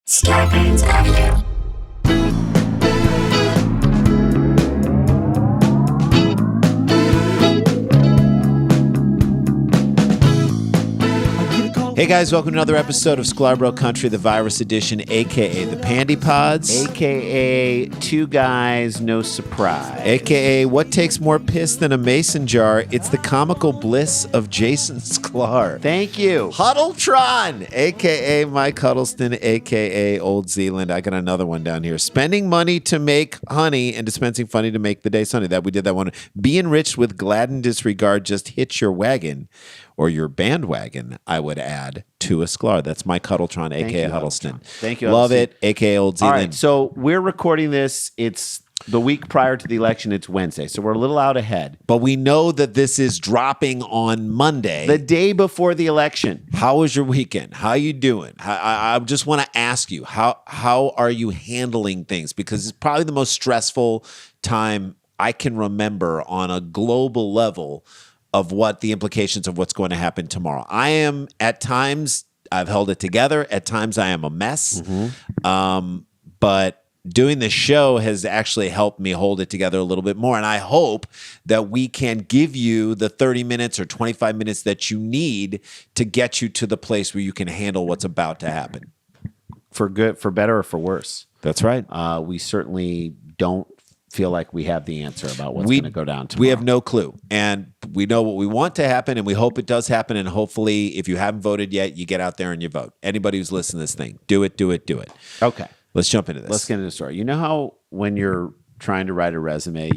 Starburns Audio. Hey guys, welcome to another episode of Sklar Country, the virus edition, aka the Pandy Pods, AKA Two Guys, No Surprise. aka what takes more piss than a mason jar? It's the comical bliss of Jason Sklar. Thank you. Huddletron, aka Mike Huddleston, aka Old Zealand. I got another one down here. Spending money to make honey and dispensing funny to make the day sunny. We did that one. Be enriched with glad and disregard. Just hitch your wagon. Or your bandwagon, I would add, to a Sklar. That's Mike Huddletron, a.k.a. Huddleston. Thank you, Love Huddleston. it, a.k.a. Old Zealand. All right, so we're recording this. It's the week prior to the election. It's Wednesday, so we're a little out ahead. But we know that this is dropping on Monday. The day before the election. How was your weekend? How you doing? I just want to ask you, how are you handling things? Because it's probably the most stressful time I can remember on a global level of what the implications of what's going to happen tomorrow. I am, at times, I've held it together. At times, I am a mess. But doing this show has actually helped me hold it together a little bit more. And I hope that we can give you the 30 minutes or 25 minutes that you need to get you to the place where you can handle what's about to happen. For good, for better, or for worse. That's right. We certainly don't feel like we have the answer about what's going to go down tomorrow. We have no clue. And we know what we want to happen, and we hope it does happen. And hopefully, if you haven't voted yet, you get out there and you vote. Anybody who's listening to this thing, do it. Okay. Let's jump into this. Let's get into the story. You know how when you're trying to write a resume,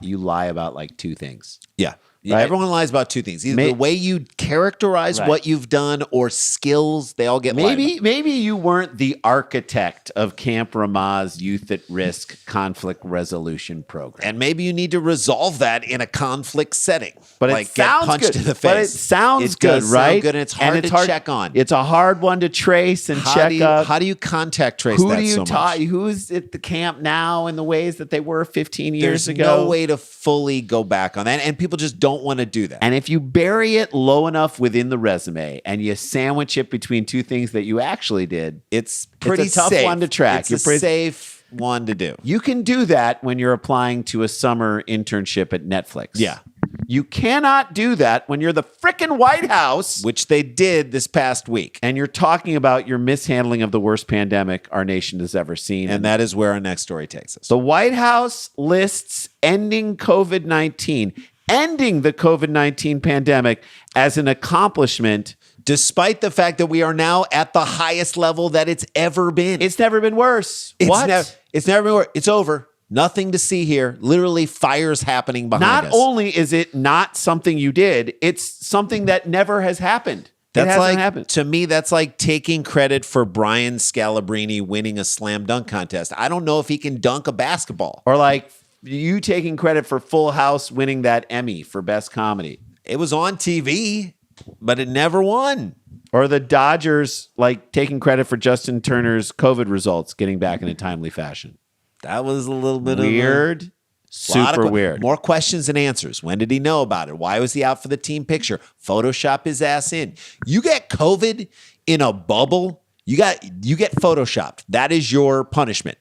you lie about like two things? Yeah. Right? Everyone lies about two things. Either the way you characterize what you've done or skills, they all get lied about. Maybe you weren't the architect of Camp Ramah's Youth at Risk conflict resolution program. And maybe you need to resolve that in a conflict setting. But like it sounds get punched good. in the face. But it sounds it good, does right? Sound good, and it's hard to check on. It's a hard one to trace and check up. How do you contact trace Who that do you so much? Who's at the camp now in the ways that they were 15 years ago? There's no way to fully go back on that, and people just don't want to do that. And if you bury it low enough within the resume and you sandwich it between two things that you actually did, it's a pretty tough safe. one to track. It's a safe one to do. You can do that when you're applying to a summer internship at Netflix. Yeah. You cannot do that when you're the frickin' White House, which they did this past week. And you're talking about your mishandling of the worst pandemic our nation has ever seen. And that is where our next story takes us. The White House lists ending the COVID-19 pandemic as an accomplishment, despite the fact that we are now at the highest level that it's ever been. It's never been worse. It's never been worse. It's over. Nothing to see here. Literally fires happening behind us. Not only is it not something you did, it's something that never has happened. To me, that's like taking credit for Brian Scalabrine winning a slam dunk contest. I don't know if he can dunk a basketball. Or like you taking credit for Full House winning that Emmy for Best Comedy. It was on TV, but it never won. Or the Dodgers like taking credit for Justin Turner's COVID results getting back in a timely fashion. That was a little bit weird. Super weird. More questions than answers. When did he know about it? Why was he out for the team picture? Photoshop his ass in. You get COVID in a bubble, you get photoshopped. That is your punishment.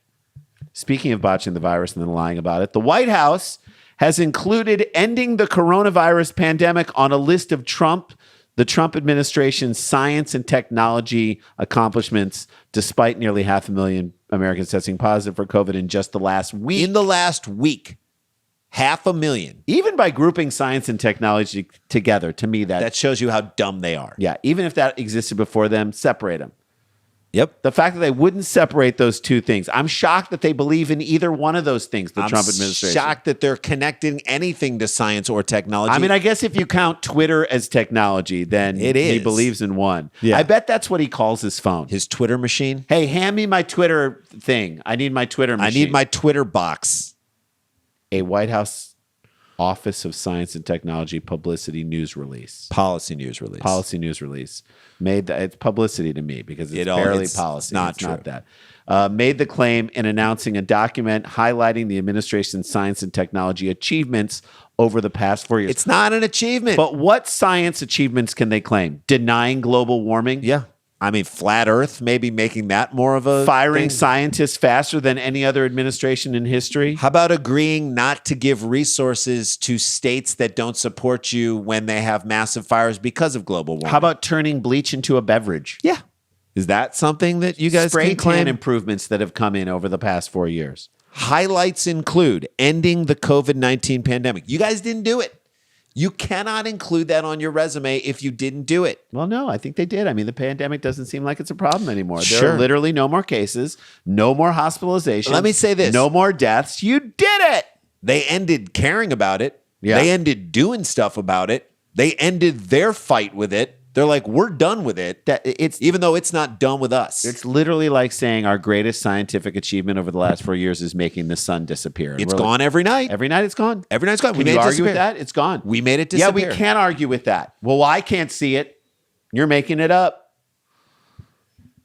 Speaking of botching the virus and then lying about it, the White House has included ending the coronavirus pandemic on a list of the Trump administration's science and technology accomplishments, despite nearly 500,000 Americans testing positive for COVID in just the last week. In the last week, 500,000. Even by grouping science and technology together, to me, that shows you how dumb they are. Yeah, even if that existed before them, separate them. Yep. The fact that they wouldn't separate those two things. I'm shocked that they believe in either one of those things, the Trump administration. I'm shocked that they're connecting anything to science or technology. I mean, I guess if you count Twitter as technology, then he believes in one. Yeah. I bet that's what he calls his phone. His Twitter machine? Hey, hand me my Twitter thing. I need my Twitter machine. I need my Twitter box. A White House Office of Science and Technology publicity news release. Policy news release. It's publicity to me because it's barely policy. It's not true. Not that. Made the claim in announcing a document highlighting the administration's science and technology achievements over the past 4 years. It's not an achievement. But what science achievements can they claim? Denying global warming? Yeah. I mean, flat Earth, maybe making that more of a Firing thing. scientists faster than any other administration in history. How about agreeing not to give resources to states that don't support you when they have massive fires because of global warming? How about turning bleach into a beverage? Yeah. Is that something that you guys Spray can claim? tan improvements that have come in over the past 4 years. Highlights include ending the COVID-19 pandemic. You guys didn't do it. You cannot include that on your resume if you didn't do it. Well, no, I think they did. I mean, the pandemic doesn't seem like it's a problem anymore. There Sure. are literally no more cases, no more hospitalizations. Let me say this. No more deaths. You did it. They ended caring about it. Yeah. They ended doing stuff about it. They ended their fight with it. They're like, we're done with it. Even though it's not done with us. It's literally like saying our greatest scientific achievement over the last 4 years is making the sun disappear. And It's we're gone like, every night. every night it's gone. Every night's gone. Can you argue with that? It's gone. We made it Yeah, disappear. we can't argue with that. Well, I can't see it. You're making it up.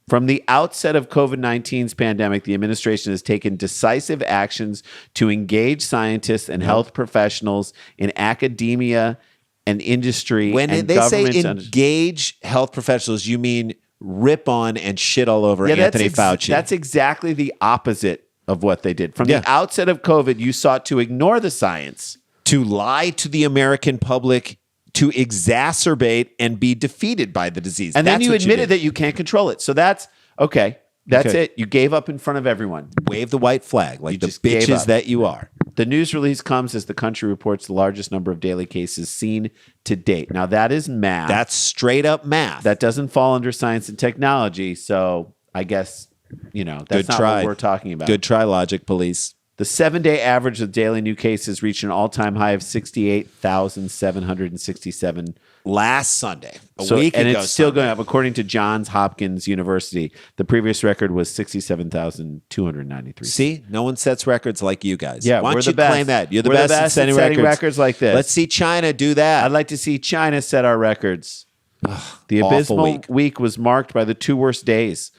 From the outset of COVID-19's pandemic, the administration has taken decisive actions to engage scientists and health professionals in academia and industry. When and they say governments engage health professionals, you mean rip on and shit all over Anthony Fauci. That's exactly the opposite of what they did. From Yeah. the outset of COVID, you sought to ignore the science. To lie to the American public, to exacerbate and be defeated by the disease. And then That's you what admitted did. that you can't control it. So that's okay. That's Okay. it. You gave up in front of everyone. Wave the white flag like the just gave bitches up. that you are. The news release comes as the country reports the largest number of daily cases seen to date. Now, that is math. That's straight up math. That doesn't fall under science and technology. So I guess, that's Good not try. what we're talking about. Good try, logic police. The 7-day average of daily new cases reached an all-time high of 68,767. Last Sunday, a week and ago, it's still Sunday. going up. According to Johns Hopkins University, the previous record was 67,293. See, no one sets records like you guys. Yeah, Why we're don't the you best. claim that? You're the We're best, at setting records like this. Let's see China do that. I'd like to see China set our records. The awful abysmal week was marked by the two worst days.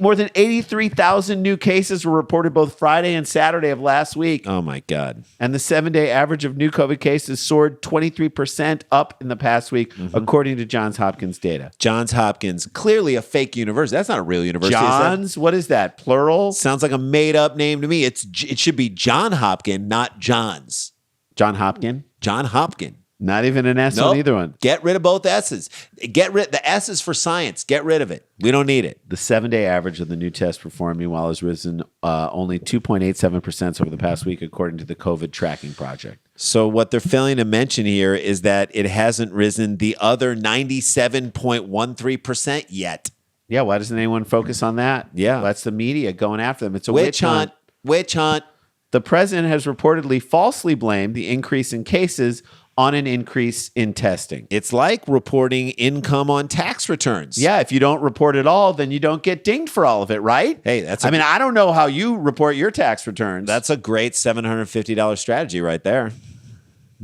More than 83,000 new cases were reported both Friday and Saturday of last week. Oh my God. And the 7-day average of new COVID cases soared 23% up in the past week, according to Johns Hopkins data. Johns Hopkins, clearly a fake university. That's not a real university. is that? Johns? What is that? Plural? Sounds like a made up name to me. It should be John Hopkins, not Johns. John Hopkins? John Hopkins. Not even an S Nope. on either one. Get rid of both S's. Get rid. The S is for science. Get rid of it. We don't need it. The 7-day average of the new test performed, meanwhile, has risen only 2.87% over the past week, according to the COVID tracking project. So what they're failing to mention here is that it hasn't risen the other 97.13% yet. Yeah, why doesn't anyone focus on that? Yeah. Well, that's the media going after them. It's a Witch hunt. Witch hunt. The president has reportedly falsely blamed the increase in cases on an increase in testing. It's like reporting income on tax returns. Yeah, if you don't report it all, then you don't get dinged for all of it, right? Hey, I mean, I don't know how you report your tax returns. That's a great $750 strategy right there.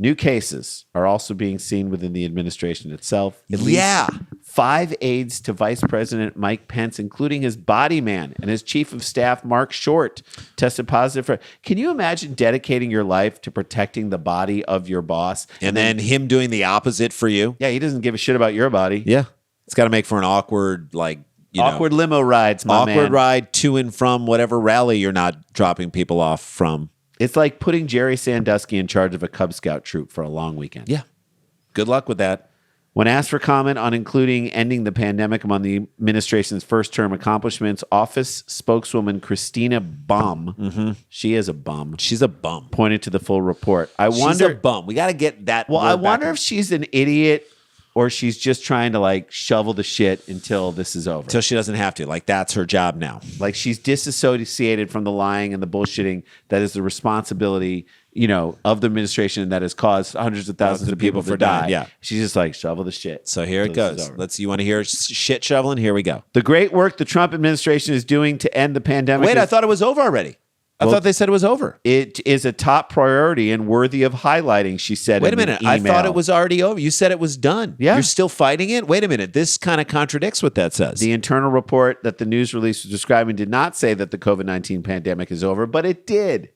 New cases are also being seen within the administration itself. At Yeah. least 5 aides to Vice President Mike Pence, including his body man and his chief of staff, Mark Short, tested positive for. Can you imagine dedicating your life to protecting the body of your boss? And then him doing the opposite for you. Yeah, he doesn't give a shit about your body. Yeah. It's got to make for an awkward, Awkward limo rides, my man. awkward ride to and from whatever rally you're not dropping people off from. It's like putting Jerry Sandusky in charge of a Cub Scout troop for a long weekend. Yeah. Good luck with that. When asked for comment on including ending the pandemic among the administration's first-term accomplishments, office spokeswoman Christina Bum, she is a bum, She's a bum. pointed to the full report. She's a bum. We got to get that. Well, word I back wonder in. if she's an idiot or she's just trying to shovel the shit until this is over. Until she doesn't have to. Like, that's her job now. Like she's disassociated from the lying and the bullshitting that is the responsibility, of the administration that has caused hundreds of thousands of people to die. Yeah. She's just like, shovel the shit. So here it until this is goes. over. You want to hear shit shoveling? Here we go. The great work the Trump administration is doing to end the pandemic. Wait, I thought it was over already. I thought they said it was over. It is a top priority and worthy of highlighting, she said. Wait a in an minute. I email. thought it was already over. You said it was done. Yeah. You're still fighting it? Wait a minute. This kind of contradicts what that says. The internal report that the news release was describing did not say that the COVID-19 pandemic is over, but it did.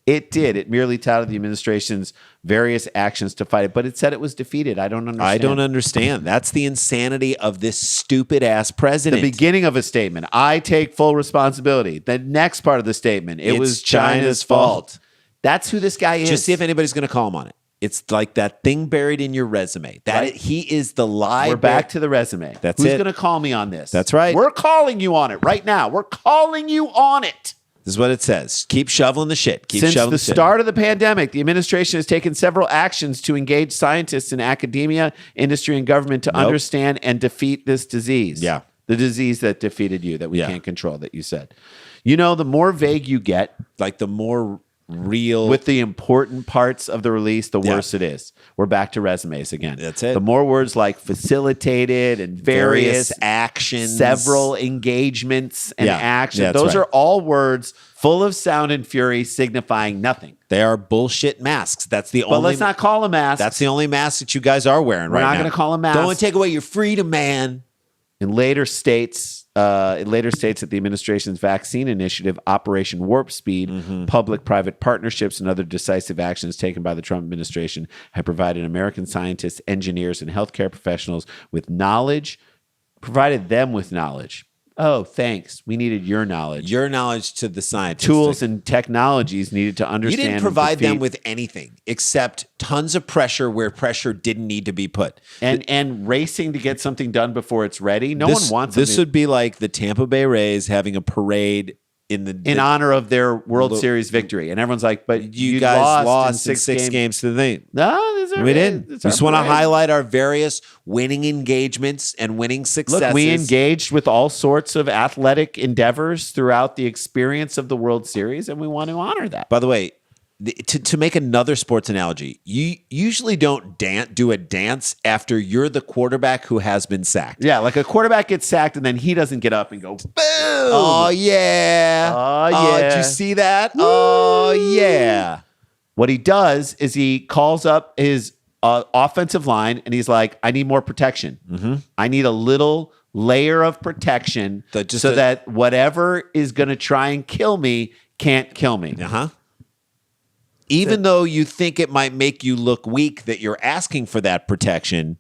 It did. It merely touted the administration's various actions to fight it, but it said it was defeated. I don't understand. I don't understand. That's the insanity of this stupid ass president. The beginning of a statement, I take full responsibility. The next part of the statement, it was China's fault. That's who this guy is. Just see if anybody's going to call him on it. It's like that thing buried in your resume. Right. He is the lie. We're back to the resume. That's Who's it. going to call me on this? That's right. We're calling you on it right now. We're calling you on it. This is what it says. Keep shoveling the shit. Keep Since shoveling the the shit. start of the pandemic, the administration has taken several actions to engage scientists in academia, industry, and government to understand and defeat this disease. Yeah. The disease that defeated you, that we can't control, that you said. You know, the more vague you get, like the more real with the important parts of the release, the worse it is. We're back to resumes again. That's it. The more words like facilitated and various actions, several engagements and actions. That's Those right. are all words full of sound and fury signifying nothing. They are bullshit masks. That's the only. But let's not call them masks. That's the only mask that you guys are wearing right now. We're not going to call them masks. Don't take away your freedom, man. In later states that the administration's vaccine initiative, Operation Warp Speed, public-private partnerships, and other decisive actions taken by the Trump administration have provided American scientists, engineers, and healthcare professionals with knowledge, provided them with knowledge. Oh, thanks. We needed your knowledge. Your knowledge to the scientists. Tools and technologies needed to understand. You didn't provide them with anything except tons of pressure where pressure didn't need to be put. And racing to get something done before it's ready. No one wants this. Would be like the Tampa Bay Rays having a parade in honor of their World Series victory. And everyone's like, but you guys lost in six games to the thing. No, we didn't. We just want to highlight our various winning engagements and winning successes. Look, we engaged with all sorts of athletic endeavors throughout the experience of the World Series, and we want to honor that. By the way, to make another sports analogy, you usually don't do a dance after you're the quarterback who has been sacked. Yeah, like a quarterback gets sacked and then he doesn't get up and go, boom. Oh, yeah. Oh, yeah. Did you see that? Woo. Oh, yeah. What he does is he calls up his offensive line and he's like, I need more protection. Mm-hmm. I need a little layer of protection that whatever is going to try and kill me can't kill me. Uh-huh. Even though you think it might make you look weak that you're asking for that protection.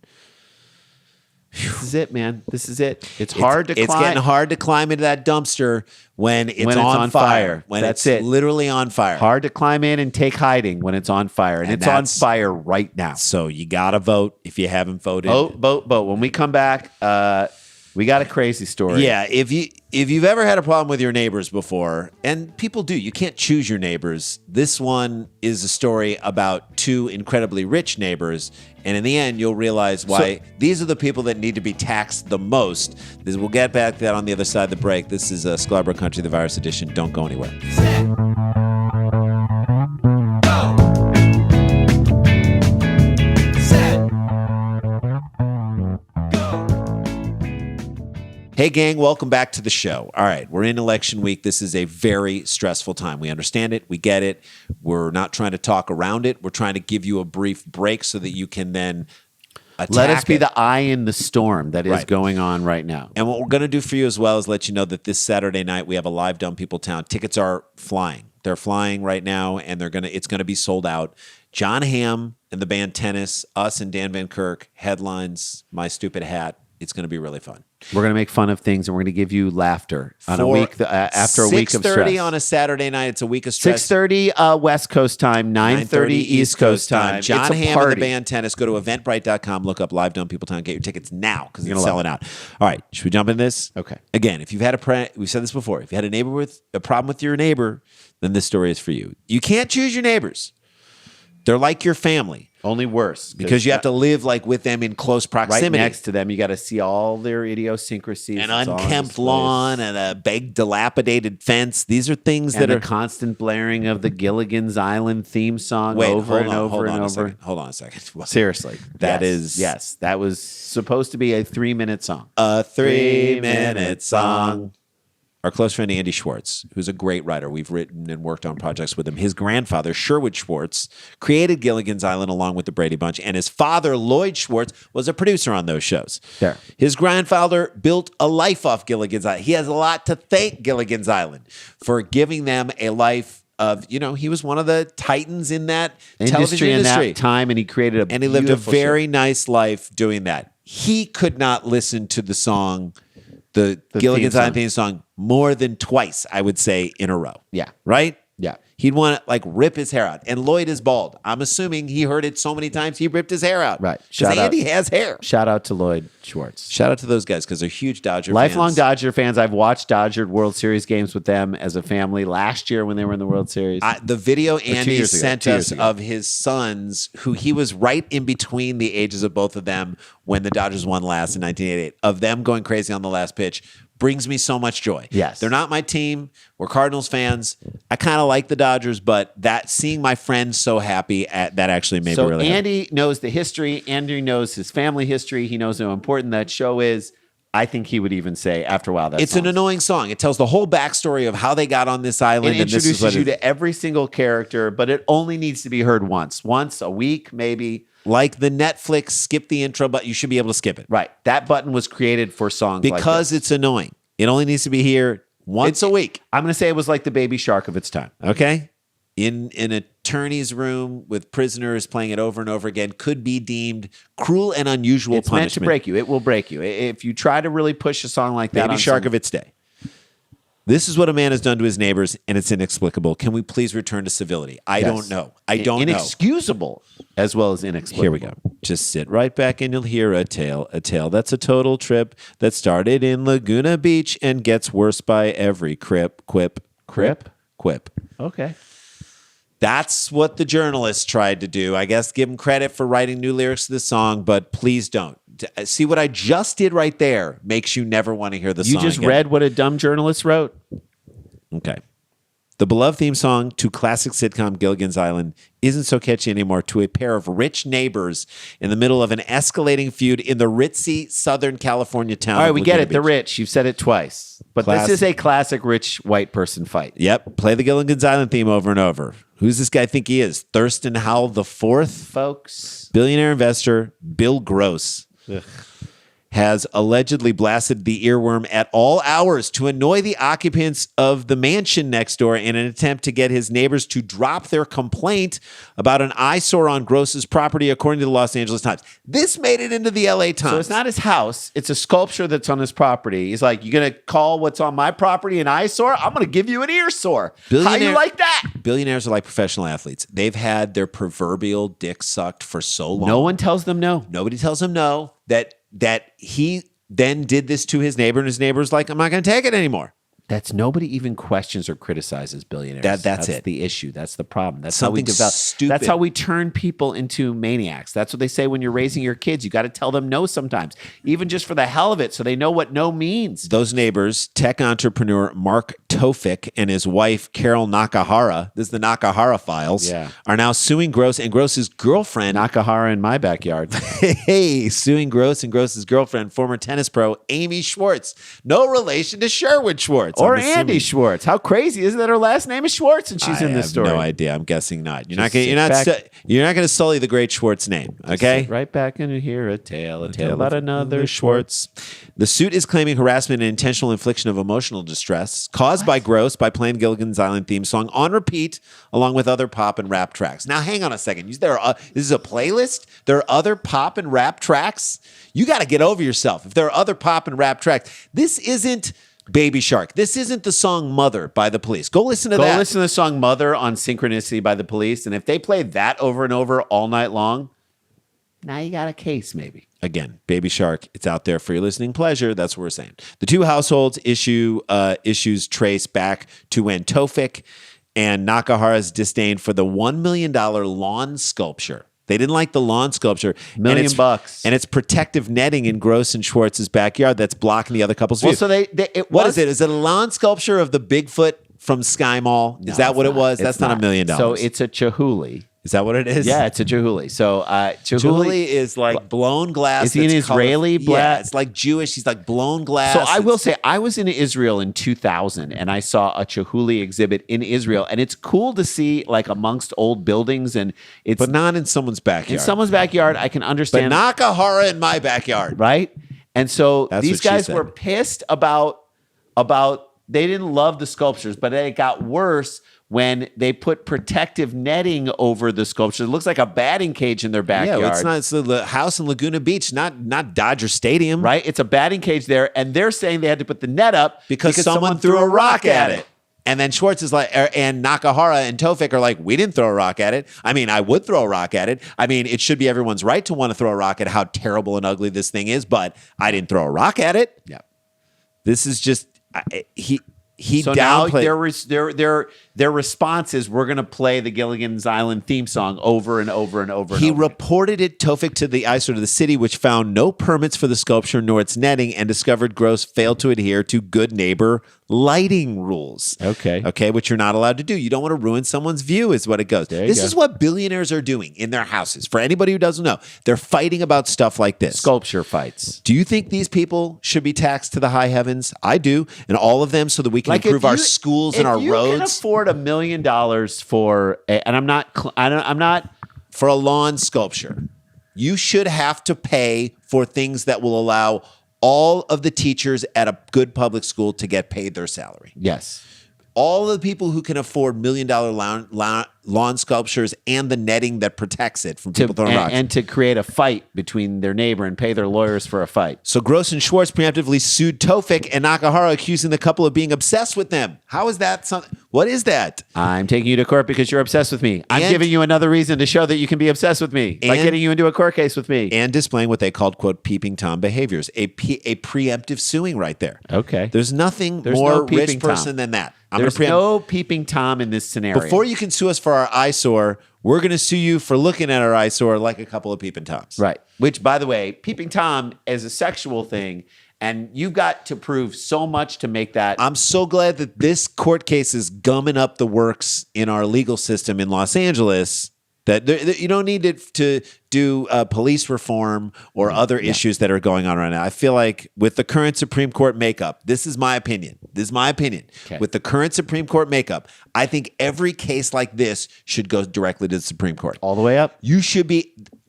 This is it, man. This is it. It's hard to climb. It's getting hard to climb into that dumpster when it's on fire. When That's it's it. Literally on fire. Hard to climb in and take hiding when it's on fire. And it's on fire right now. So you got to vote if you haven't voted. Vote. When we come back, we got a crazy story. Yeah, if you've ever had a problem with your neighbors before, and people do, you can't choose your neighbors. This one is a story about two incredibly rich neighbors, and in the end, you'll realize why these are the people that need to be taxed the most. We'll get back to that on the other side of the break. This is Sklar Country, the Virus Edition. Don't go anywhere. Hey, gang, welcome back to the show. All right, we're in election week. This is a very stressful time. We understand it. We get it. We're not trying to talk around it. We're trying to give you a brief break so that you can then attack Let us be it. the eye in the storm that is going on right now. And what we're going to do for you as well is let you know that this Saturday night we have a live Dumb People Town. Tickets are flying. They're flying right now, and it's going to be sold out. John Hamm and the band Tennis, us and Dan Van Kirk, headlines, My Stupid Hat. It's going to be really fun. We're going to make fun of things, and we're going to give you laughter on a week after a week of stress. 6:30 on a Saturday night. It's a week of stress. 6:30 West Coast time, 9:30 East Coast time. John It's a Hamm and party. the band Tennis. Go to eventbrite.com. Look up Live Dumb People Town. Get your tickets now because it's selling out. All right. Should we jump in this? Okay. Again, if you've had we've said this before. If you had a problem with your neighbor, then this story is for you. You can't choose your neighbors. They're like your family. Only worse. Because you have to live like with them in close proximity. Right next to them. You got to see all their idiosyncrasies. An unkempt lawn and a big dilapidated fence. These are things and that the are constant blaring of the Gilligan's Island theme song over and over. Hold on a second. Seriously. Yes. That was supposed to be a 3-minute song. A 3-minute song. Our close friend Andy Schwartz, who's a great writer. We've written and worked on projects with him. His grandfather, Sherwood Schwartz, created Gilligan's Island along with the Brady Bunch, and his father, Lloyd Schwartz, was a producer on those shows. There. His grandfather built a life off Gilligan's Island. He has a lot to thank Gilligan's Island for giving them a life of, he was one of the titans in that industry television in industry. that time, and he created a And he lived a beautiful very show. nice life doing that. He could not listen to the song, the Gilligan's theme Island song. theme song, more than twice, I would say, in a row. Yeah. Right? Yeah. He'd want to like rip his hair out. And Lloyd is bald. I'm assuming he heard it so many times he ripped his hair out. Right. Because Shout out. Andy has hair. Shout out to Lloyd Schwartz. Shout out to those guys because they're huge Dodger Lifelong fans. Dodger fans. I've watched Dodger World Series games with them as a family last year when they were in the World Series. The video 2 Andy years ago, sent 2 years us ago. of his sons, who he was right in between the ages of both of them when the Dodgers won last in 1988, of them going crazy on the last pitch, brings me so much joy. Yes. They're not my team. We're Cardinals fans. I kind of like the Dodgers, but that seeing my friends so happy, that actually made me really happy. Andy knows the history. Andy knows his family history. He knows how important that show is. I think he would even say after a while that It's an annoying song. It tells the whole backstory of how they got on this island. It and this is introduces what you to every single character, but it only needs to be heard once a week, maybe. like the Netflix skip the intro, but you should be able to skip it. Right. That button was created for songs like Because this. it's annoying. It only needs to be here once a week. I'm going to say it was like the Baby Shark of its time. Okay? In an attorney's room with prisoners playing it over and over again could be deemed cruel and unusual It's meant to punishment. break you. It will break you. If you try to really push a song like that Baby on Shark someone- of its day. This is what a man has done to his neighbors, and it's inexplicable. Can we please return to civility? I Yes. don't know. I don't know. Inexcusable as well as inexplicable. Here we go. Just sit right back and you'll hear a tale that's a total trip that started in Laguna Beach and gets worse by every quip. Okay. That's what the journalists tried to do. I guess give him credit for writing new lyrics to the song, but please don't. See what I just did right there makes you never want to hear the You song just again. read what a dumb journalist wrote? Okay. The beloved theme song to classic sitcom Gilligan's Island isn't so catchy anymore to a pair of rich neighbors in the middle of an escalating feud in the ritzy Southern California town. All right, of we get Laguna it. They're Beach. rich. You've said it twice. But Class- this is a classic rich white person fight. Yep. Play the Gilligan's Island theme over and over. Who's this guy think he is? Thurston Howell the Fourth? Folks. Billionaire investor Bill Gross has allegedly blasted the earworm at all hours to annoy the occupants of the mansion next door in an attempt to get his neighbors to drop their complaint about an eyesore on Gross's property, according to the Los Angeles Times. This made it into the LA Times. So it's not his house. It's a sculpture that's on his property. He's like, you're going to call what's on my property an eyesore? I'm going to give you an ear sore. How you Billionaire- like that? Billionaires are like professional athletes. They've had their proverbial dick sucked for so long. No one tells them no. Nobody tells him no. That he then did this to his neighbor, and his neighbor's like, I'm not going to take it anymore. That's nobody even questions or criticizes billionaires. That's it. The issue. That's the problem. That's Something how we develop. stupid. That's how we turn people into maniacs. That's what they say when you're raising your kids. You got to tell them no sometimes, even just for the hell of it, so they know what no means. Those neighbors, tech entrepreneur Mark Tofik and his wife Carol Nakahara, this is the Nakahara files, Yeah. are now suing Gross and Gross's girlfriend. Nakahara in my backyard. Suing Gross and Gross's girlfriend, former tennis pro Amy Schwartz. No relation to Sherwood Schwartz. Or I'm assuming. Andy Schwartz. How crazy is it that her last name is Schwartz and she's I in this have story? no idea. I'm guessing not. You're Just not. Gonna, sit you're not going to sully the great Schwartz name. Okay. Sit right back and hear a tale Tale about of another Schwartz. The suit is claiming harassment and intentional infliction of emotional distress caused by Gross by playing Gilligan's Island theme song on repeat along with other pop and rap tracks. Now, hang on a second. This is a playlist? There are other pop and rap tracks? You got to get over yourself. If there are other pop and rap tracks, this isn't Baby Shark. This isn't the song Mother by the Police. Go listen to Go that. listen to the song Mother on Synchronicity by the Police. And if they play that over and over all night long, now you got a case maybe. Again, Baby Shark, it's out there for your listening pleasure. That's what we're saying. The two households issues trace back to when Tofik and Nakahara's disdain for the $1 million lawn sculpture. They didn't like the lawn sculpture. $1 million. And it's protective netting in Gross and Schwartz's backyard that's blocking the other couple's view. Well, so What is it? Is it a lawn sculpture of the Bigfoot from Sky Mall? Is that what it was? That's not $1 million. So it's a Chihuly. Is that what it is? Yeah, it's a Chihuly. So Chihuly is like blown glass. Is he an that's colored- Israeli Yeah, black? it's like Jewish. He's like blown glass. So I will say, I was in Israel in 2000 and I saw a Chihuly exhibit in Israel. And it's cool to see like amongst old buildings. And it's but not in someone's backyard. in someone's backyard. I can but understand. Nakahara in my backyard. Right? And so That's these what she guys said. were pissed about didn't love the sculptures, but it got worse when they put protective netting over the sculpture. It looks like a batting cage in their backyard. Yeah, it's not. It's the house in Laguna Beach, not Dodger Stadium, right? It's a batting cage there, and they're saying they had to put the net up because someone threw a rock at it. And then Schwartz is like, and Nakahara and Tofik are like, we didn't throw a rock at it. I mean, I would throw a rock at it. I mean, it should be everyone's right to want to throw a rock at how terrible and ugly this thing is, but I didn't throw a rock at it. Yeah, this is just he so downplayed. Now their response is, we're going to play the Gilligan's Island theme song over and over and over. He and over. reported it, Tofik, to the eyesore of the city, which found no permits for the sculpture nor its netting, and discovered Gross failed to adhere to good neighbor lighting rules. Okay, which you're not allowed to do. You don't want to ruin someone's view, is what it goes. This is what billionaires are doing in their houses. For anybody who doesn't know, they're fighting about stuff like this. Sculpture fights. Do you think these people should be taxed to the high heavens? I do, and all of them, so that we can improve our schools and our roads. If you can afford $1 million for, and I'm not for a lawn sculpture, you should have to pay for things that will allow all of the teachers at a good public school to get paid their salary. Yes. All of the people who can afford $1 million lawn sculptures and the netting that protects it from people throwing rocks. And to create a fight between their neighbor and pay their lawyers for a fight. So Gross and Schwartz preemptively sued Tofik and Nakahara, accusing the couple of being obsessed with them. How is that something? What is that? I'm taking you to court because you're obsessed with me. I'm giving you another reason to show that you can be obsessed with me by getting you into a court case with me. And displaying what they called, quote, peeping Tom behaviors. A preemptive suing right there. Okay. There's nothing more rich person than that. There's no peeping Tom in this scenario. Before you can sue us for our eyesore, we're going to sue you for looking at our eyesore like a couple of peeping Toms. Right. Which, by the way, peeping Tom is a sexual thing, and you've got to prove so much to make that. I'm so glad that this court case is gumming up the works in our legal system in Los Angeles. That you don't need to do police reform or other issues that are going on right now. I feel like with the current Supreme Court makeup, this is my opinion. Okay. With the current Supreme Court makeup, I think every case like this should go directly to the Supreme Court. All the way up?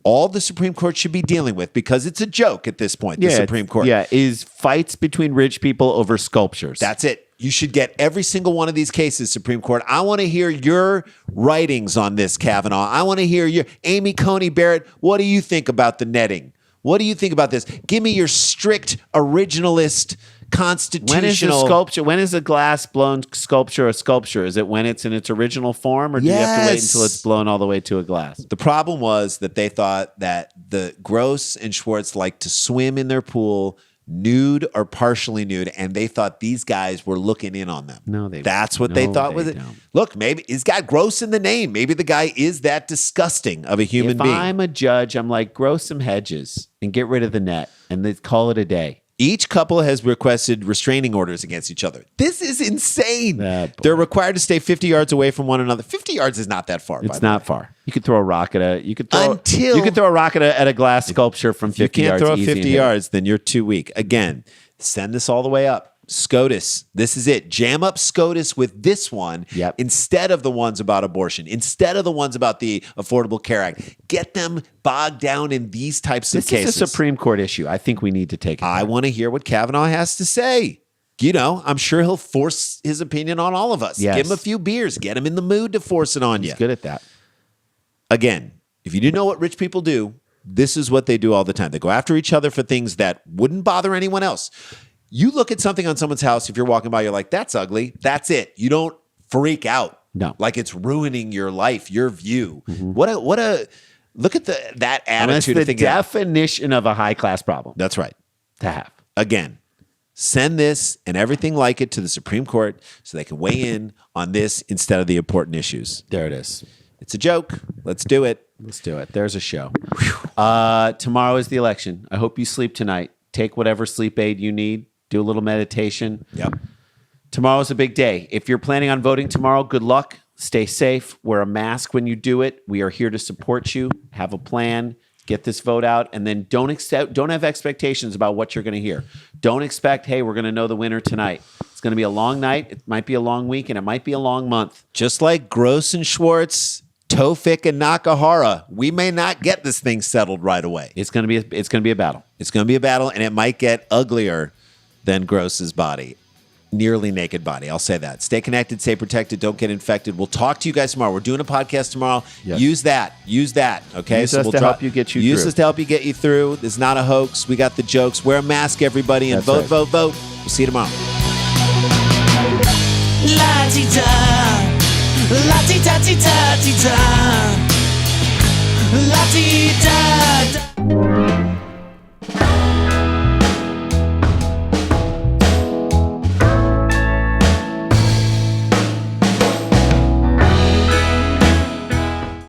All the Supreme Court should be dealing with, because it's a joke at this point, the Supreme Court. Yeah, is fights between rich people over sculptures. That's it. You should get every single one of these cases, Supreme Court. I want to hear your writings on this, Kavanaugh. I want to hear your Amy Coney Barrett. What do you think about the netting? What do you think about this? Give me your strict originalist constitutional. When is a glass blown sculpture a sculpture? Is it when it's in its original form, or do you have to wait until it's blown all the way to a glass? The problem was that they thought that the Gross and Schwartz liked to swim in their pool nude or partially nude, and they thought these guys were looking in on them. That's what they thought was it. Look, maybe it's got Gross in the name. Maybe the guy is that disgusting of a human being. If I'm a judge, I'm like, grow some hedges and get rid of the net, and they call it a day. Each couple has requested restraining orders against each other. This is insane. They're required to stay 50 yards away from one another. 50 yards is not that far. It's not far. You could throw a rock at a glass sculpture from 50 yards. You can't throw 50 yards, then you're too weak. Again, send this all the way up. SCOTUS. This is it. Jam up SCOTUS with this one instead of the ones about abortion, instead of the ones about the Affordable Care Act. Get them bogged down in these types of cases. This is a Supreme Court issue. I think we need to take it. I want to hear what Kavanaugh has to say. You know, I'm sure he'll force his opinion on all of us. Yes. Give him a few beers. Get him in the mood to force it on you. He's good at that. Again, if you didn't know what rich people do, this is what they do all the time. They go after each other for things that wouldn't bother anyone else. You look at something on someone's house, if you're walking by, you're like, that's ugly. That's it. You don't freak out. No. Like it's ruining your life, your view. Mm-hmm. Look at that attitude. That's the definition of a high-class problem. That's right. To have. Again, send this and everything like it to the Supreme Court so they can weigh in on this instead of the important issues. There it is. It's a joke. Let's do it. Let's do it. There's a show. Tomorrow is the election. I hope you sleep tonight. Take whatever sleep aid you need. Do a little meditation. Yep. Tomorrow's a big day. If you're planning on voting tomorrow, good luck. Stay safe. Wear a mask when you do it. We are here to support you. Have a plan. Get this vote out, and then don't have expectations about what you're going to hear. Don't expect, hey, we're going to know the winner tonight. It's going to be a long night. It might be a long week, and it might be a long month. Just like Gross and Schwartz, Tofik and Nakahara, we may not get this thing settled right away. It's going to be a battle. It's going to be a battle, and it might get uglier than Gross's body. nearly naked body. I'll say that. Stay connected, stay protected, don't get infected. We'll talk to you guys tomorrow. We're doing a podcast tomorrow. Yes. Use that. Okay. Use us to help you get you use through. us to help you get you through. This is not a hoax. We got the jokes. Wear a mask, everybody, and That's vote, right. vote. We'll see you tomorrow. La-ti-da, la-ti-da-ti-da-ti-da, la-ti-da.